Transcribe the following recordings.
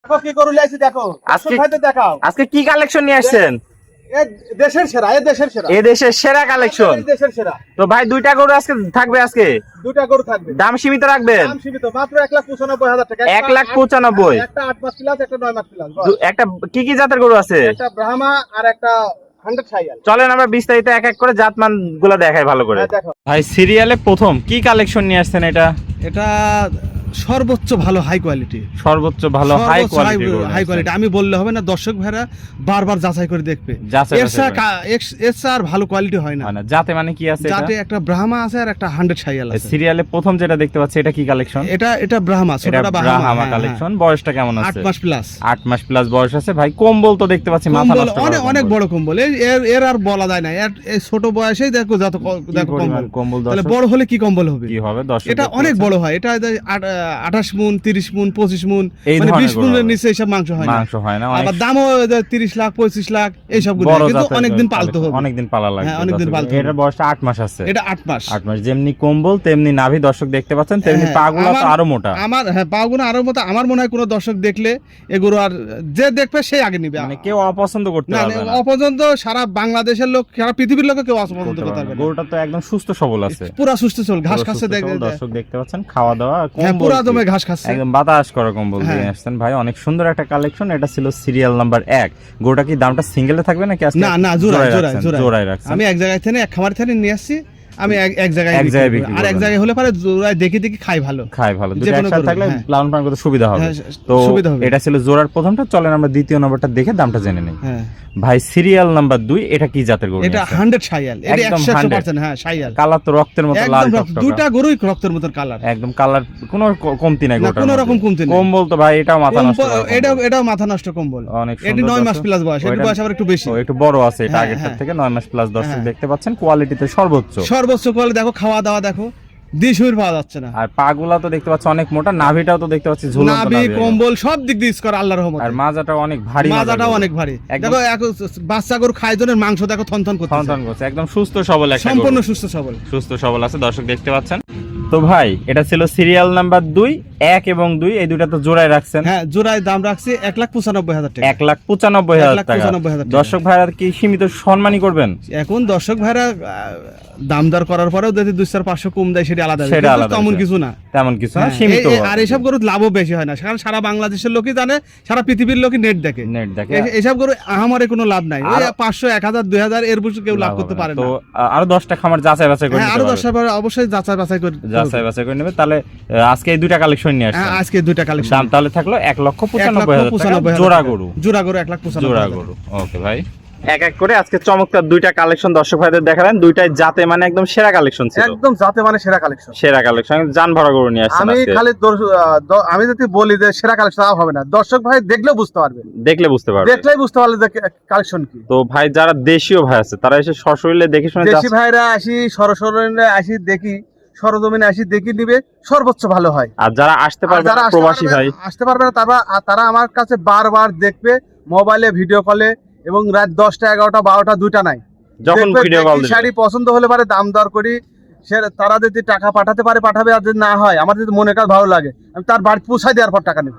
দেখো কি গরু লাইছি দেখো ভাইদের দেখাও আজকে কি কালেকশন নিয়ে আসছেন? দেশের সেরা এই দেশের সেরা কালেকশন। দেশের সেরা। তো ভাই দুইটা গরু আজকে থাকবে, আজকে দুইটা গরু থাকবে। দাম সীমিত রাখবেন? দাম সীমিত, মাত্র 1,95,000 টাকা। 1,95,000। একটা 8 মাস প্লাস, একটা 9 মাস প্লাস। একটা কি কি জাতের গরু আছে? একটা ব্রাহ্মা আর একটা 100 সাইয়াল। চলেন আমরা বিস্তারিত এক এক করে জাতমান গুলা দেখাই ভালো করে। ভাই সিরিয়ালে প্রথম কি কালেকশন নিয়ে আসছেন এটা? এটা সর্বোচ্চ ভালো হাই কোয়ালিটি, সর্বোচ্চ ভালো হাই কোয়ালিটি। আমি বললে হবে না, দর্শক ভাইরা বারবার যাচাই করে দেখবে। এর ভালো কোয়ালিটি হয় না। যাতে মানে কি আছে? যাতে একটা ব্রাহ্মা আছে আর একটা 100 সাইয়াল আছে। সিরিয়ালে প্রথম যেটা দেখতে পাচ্ছি এটা কি কালেকশন? এটা ব্রাহ্মা, ছোটটা ব্রাহ্মা কালেকশন। বয়সটা কেমন আছে? 8 মাস প্লাস। 8 মাস প্লাস বয়স আছে। ভাই কম্বল তো দেখতে পাচ্ছি মাথা নষ্ট, অনেক বড় কম্বল। এর আর বলা যায় না, এই ছোট বয়সেই দেখো কম্বল। তাহলে বড় হলে কি কম্বল হবে? কি হবে? এটা অনেক বড় হয়। এটা 28 মুন, 30 মুন, 25 মুন, মানে 20 মুনের নিচে এইসব মাংস হয় না। আবার দামও 30 লাখ 25 লাখ এইসব গুলো, কিন্তু অনেকদিন পালতে হবে, অনেকদিন পালা লাগবে। হ্যাঁ, অনেকদিন পালতে হবে। এটার বয়সটা 8 মাস আছে। এটা 8 মাস। যেমনি কম্বল তেমনি নাভি দর্শক দেখতে পাচ্ছেন, তেমনি পাগুলো তো আরো মোটা। পাগুলো আরো মোটা। আমার মনে হয় কোন দর্শক দেখলে এগুলো আর যে দেখবে সেই আগে নিবে, মানে কেউ অপছন্দ করতে পারবে না। অপছন্দ সারা বাংলাদেশের লোক, সারা পৃথিবীর লোক কেউ অপছন্দ করতে পারবে না। গরুটা তো একদম সুস্থ সবল আছে, পুরো সুস্থ সবল, ঘাস খাচ্ছে। দর্শক দেখতে পাচ্ছেন, খাওয়া দাওয়া পুরো দমে ঘাস খাচ্ছে, একদম বাতাস করা কম্বল দিয়ে আসছেন। ভাই অনেক সুন্দর একটা কালেকশন। এটা ছিল সিরিয়াল নাম্বার 1। গরুটা কি দামটা সিঙ্গেলে থাকবে নাকি আজকে? না, জোড়ায় রাখছেন। আমি এক জায়গায় থেকে এক খামার থেকে নিয়ে আসছি। আমি এক জায়গায় আর এক জায়গায় হলে পরে জোড়ায় দেখি খাই ভালো দুটো একসাথে থাকলে লালন পালন করতে সুবিধা হবে। তো এটা ছিল জোড়ার প্রথমটা। চলেন আমরা দ্বিতীয় নম্বরটা দেখে দামটা জেনে নিই। ভাই সিরিয়াল নাম্বার 2, এটা কি জাতের গরু? এটা 100 সাইয়াল। এটা 100%। হ্যাঁ, সাইয়াল। কালার তো রক্তের মতো লাল টকটকা। দুটো গরুই রক্তের মতো কালার, একদম কালার কোনো কমতি নাই গরুটার, কোনো রকম কমতি নাই। কম্বল তো ভাই এটাও মাথা নষ্ট, এটাও মাথা নষ্ট কম্বল। অনেক সুন্দর। এটা 9 মাস প্লাস বয়স। এর বয়স আবার একটু বেশি, একটু বড় আছে। এটা আগের থেকে 9 মাস প্লাস। দর্শক দেখতে পাচ্ছেন কোয়ালিটিতে সর্বোচ্চ কোয়ালিটি। দেখো খাওয়া দাওয়া দেখো, দিশুর পাওয়া যাচ্ছে না। আর পাগুলা তো দেখতে পাচ্ছ অনেক মোটা, নাভিটাও তো দেখতে পাচ্ছি ঝুলন্ত নাভি, কম্বল সব দিক দিয়ে স্কোর আল্লাহর রহমতে। আর মাজাটাও অনেক ভারী, দেখো বাচ্চা গরু খায় জনের মাংস দেখো থনথন করছে, একদম সুস্থ সবল, সম্পূর্ণ সুস্থ সবল আছে। দর্শক দেখতে পাচ্ছেন। তো ভাই এটা ছিল সিরিয়াল নাম্বার 2, 1 এবং 2 এই দুইটা তো জোড়ায় রাখছেন? হ্যাঁ, জোড়ায় দাম রাখছি 1,95,000 টাকা। 1,95,000 টাকা। দর্শক ভাইরা কি সীমিত সম্মানই করবেন? এখন দর্শক ভাইরা দাম দর করার পরেও যদি 200-500 কম দেয় সেটা আলাদা, তেমন কিছু না, সীমিত। আর এইসব গরু লাভও বেশি হয় না, কারণ সারা বাংলাদেশের লোকই জানে, সারা পৃথিবীর লোকই নেট দেখে। এইসব গরু আমারে কোনো লাভ নাই। 500, 1000, 2000 এর বেশি কেউ লাভ করতে পারে না। তো আরো 10টা খামার যাচাই বাছাই করে, আরো 10টা অবশ্যই যাচাই বাছাই করে নেবে। তাহলে আজকে এই দুইটা কালেকশন নিয়ে আসছেন? আজকে দুইটা কালেকশন। দাম তাহলে থাকলো 1,95,000 জোড়া গরু। 1,95,000 গরু। ওকে ভাই, এক এক করে আজকে চমৎকার দুইটা কালেকশন দর্শক ভাইদের দেখালেন। দুইটাই জাতে মানে একদম সেরা কালেকশন ছিল, একদম জাতে মানে সেরা কালেকশন। জান ভরা গরু নিয়ে আসছেন। আমি যদি বলি যে সেরা কালেকশন হবে না, দর্শক ভাই দেখলেও বুঝতে পারবে, দেখলেই বুঝতে পারবে যে কালেকশন কি। তো ভাই যারা দেশীয় ভাই আছে তারা এসে সশরীরে দেখে শুনে, দেশি ভাইরা আসি সরজমিনে আসি দেখি, সরজমিনে আসি দেখি নিবে, সর্বোচ্চ ভালো হয়। আর যারা আসতে পারবে না, প্রবাসী ভাই আসতে পারবে না, তারা আমার কাছে বারবার দেখবে, মোবাইলে ভিডিও কলে, এবং রাত 10টা 11টা 12টা 2টা নাই, যখন ভিডিও কল দিবে শাড়ি পছন্দ হলে পারে দাম দর করি, তারা যদি টাকা পাঠাতে পারে পাঠাবে, আর যদি না হয় আমার যদি মনে কাজ ভালো লাগে আমি তার বাড়ি পৌঁছায় দেওয়ার পর টাকা নেব,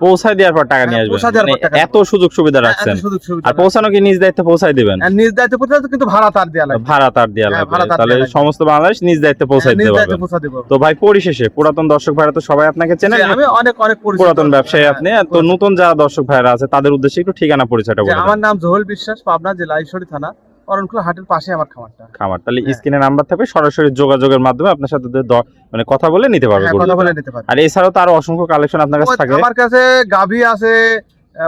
নিয়ে আসবে। এত সুযোগ সুবিধা রাখছেন। আর পৌঁছানো কি নিজ দায়িত্বে পৌঁছায় দিবেন? নিজ দায়িত্বে পৌঁছাতে, কিন্তু ভাড়া তার দেয়া লাগবে, তাহলে সমস্ত বাংলাদেশ নিজ দায়িত্বে পৌঁছায় দিতে পারবেন। তো ভাই পরিশেষে পুরাতন দর্শক ভাইরা তো সবাই আপনাকে চেনেন, আমি অনেক পুরাতন ব্যবসায়ী আপনি। তো নতুন যারা দর্শক ভাইরা আছে তাদের উদ্দেশ্যে একটু ঠিকানা পরিচয়টা বলুন। আমার নাম জহুল বিশ্বাস, পাবনা জেলা ঈশ্বরদী থানা, অরণকুলা হাটের পাশে আমার খামার। তাহলে স্ক্রিনে নাম্বার থাকবে, সরাসরি যোগাযোগের মাধ্যমে আপনার সাথে মানে কথা বলে নিতে পারবে। আর এছাড়াও তো আরো অসংখ্য কালেকশন আপনার কাছে থাকে। আমার কাছে গাভী আছে,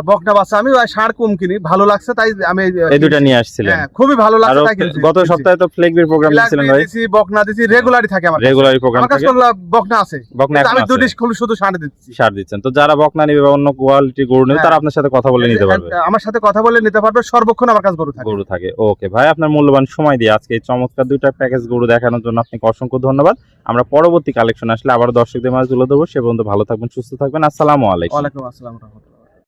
বকনা বাচ্চা। আমি ষাঁড় কম কিনি, ভালো লাগছে তাই আমি এই দুটো নিয়ে আসছিলাম। খুবই ভালো লাগছে তাই কিনছি। গত সপ্তাহে তো ফ্লেগবির প্রোগ্রাম দিয়েছিলেন ভাই। বকনা দিছি, রেগুলারই থাকে আমার, রেগুলারই প্রোগ্রাম থাকে। বকনা আছে, আমি দুটি শুধু ষাঁড় দিচ্ছেন। তো যারা বকনা নিবে বা অন্য কোয়ালিটি গরু নেবে তারা আপনার সাথে কথা বলে নিতে পারবে। আমার সাথে কথা বলে নিতে পারবে, সর্বক্ষণ আমার কাছে গরু থাকে। ওকে ভাই, আপনার মূল্যবান সময় দিয়ে আজকে এই চমৎকার দুইটা প্যাকেজ গরু দেখানোর জন্য আপনাকে অসংখ্য ধন্যবাদ। আমরা পরবর্তী কালেকশন আসলে আবার দর্শকদের মাঝে তুলে ধরবো। সে পর্যন্ত ভালো থাকবেন, সুস্থ থাকবেন। আসসালামু আলাইকুম। ওয়ালাইকুম আসসালাম।